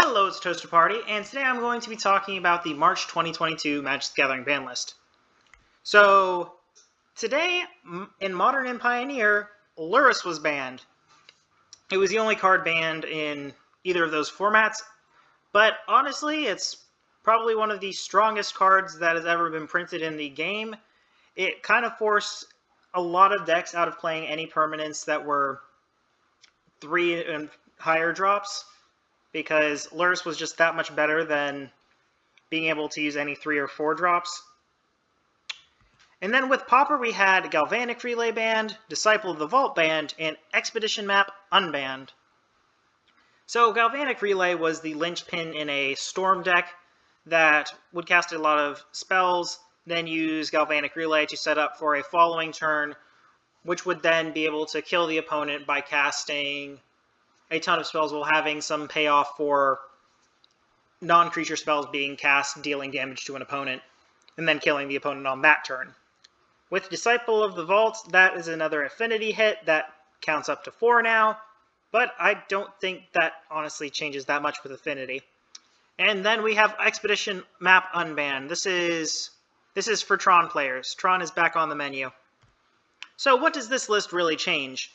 Hello, it's Toaster Party, and today I'm going to be talking about the March 2022 Magic the Gathering ban list. So, today, in Modern and Pioneer, Lurrus was banned. It was the only card banned in either of those formats, but honestly, it's probably one of the strongest cards that has ever been printed in the game. It kind of forced a lot of decks out of playing any permanents that were 3 and higher drops, because Lurrus was just that much better than being able to use any 3 or 4 drops. And then with Pauper, we had Galvanic Relay banned, Disciple of the Vault banned, and Expedition Map unbanned. So Galvanic Relay was the linchpin in a Storm deck that would cast a lot of spells, then use Galvanic Relay to set up for a following turn, which would then be able to kill the opponent by casting a ton of spells while having some payoff for non-creature spells being cast, dealing damage to an opponent, and then killing the opponent on that turn. With Disciple of the Vault, that is another affinity hit that counts up to 4 now, but I don't think that honestly changes that much with affinity. And then we have Expedition Map unbanned. This is for Tron players. Tron is back on the menu. So what does this list really change?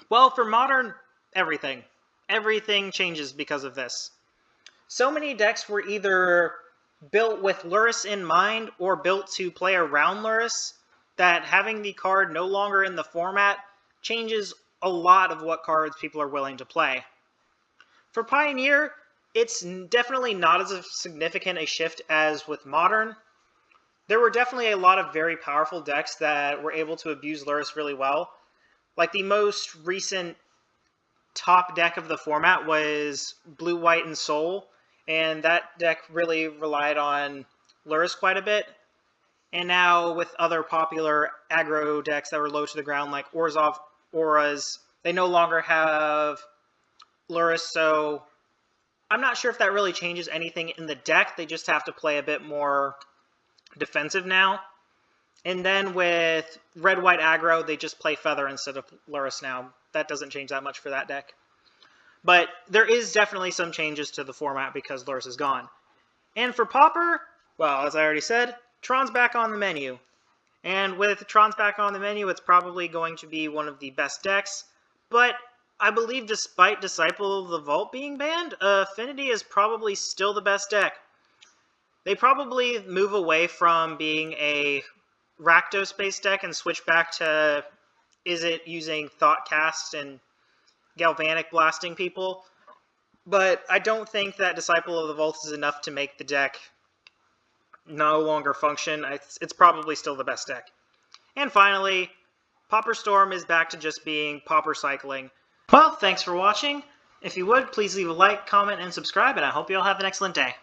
Well, for Modern, everything. Everything changes because of this. So many decks were either built with Lurrus in mind or built to play around Lurrus that having the card no longer in the format changes a lot of what cards people are willing to play. For Pioneer, it's definitely not as significant a shift as with Modern. There were definitely a lot of very powerful decks that were able to abuse Lurrus really well. Like the most recent top deck of the format was Blue, White, and Soul, and that deck really relied on Lurrus quite a bit. And now with other popular aggro decks that were low to the ground, like Orzhov Auras, they no longer have Lurrus, so I'm not sure if that really changes anything in the deck. They just have to play a bit more defensive now. And then with red-white aggro, they just play Feather instead of Lurrus now. That doesn't change that much for that deck. But there is definitely some changes to the format because Lurrus is gone. And for Pauper, well, as I already said, Tron's back on the menu. And with Tron's back on the menu, it's probably going to be one of the best decks. But I believe despite Disciple of the Vault being banned, Affinity is probably still the best deck. They probably move away from being a Rakdos-based deck and switch back to, is it using Thoughtcast and Galvanic blasting people? But I don't think that Disciple of the Vault is enough to make the deck no longer function. It's probably still the best deck. And finally, Pauper Storm is back to just being Pauper cycling. Well, thanks for watching. If you would, please leave a like, comment, and subscribe, and I hope you all have an excellent day.